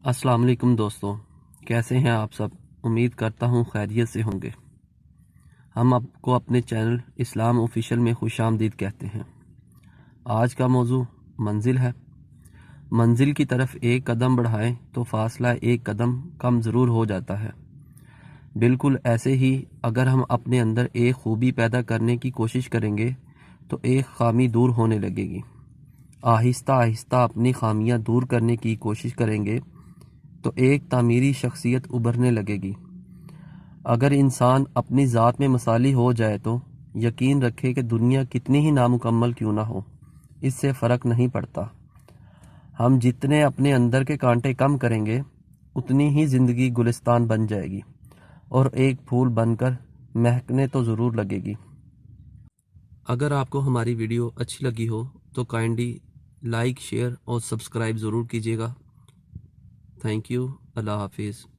السلام علیکم دوستوں، کیسے ہیں آپ سب؟ امید کرتا ہوں خیریت سے ہوں گے۔ ہم آپ کو اپنے چینل اسلام آفیشیل میں خوش آمدید کہتے ہیں۔ آج کا موضوع منزل ہے۔ منزل کی طرف ایک قدم بڑھائیں تو فاصلہ ایک قدم کم ضرور ہو جاتا ہے۔ بالکل ایسے ہی اگر ہم اپنے اندر ایک خوبی پیدا کرنے کی کوشش کریں گے تو ایک خامی دور ہونے لگے گی۔ آہستہ آہستہ اپنی خامیاں دور کرنے کی کوشش کریں گے تو ایک تعمیری شخصیت ابھرنے لگے گی۔ اگر انسان اپنی ذات میں مثالی ہو جائے تو یقین رکھے کہ دنیا کتنی ہی نامکمل کیوں نہ ہو، اس سے فرق نہیں پڑتا۔ ہم جتنے اپنے اندر کے کانٹے کم کریں گے اتنی ہی زندگی گلستان بن جائے گی اور ایک پھول بن کر مہکنے تو ضرور لگے گی۔ اگر آپ کو ہماری ویڈیو اچھی لگی ہو تو کائنڈلی لائک، شیئر اور سبسکرائب ضرور کیجیے گا۔ Thank you. اللہ حافظ۔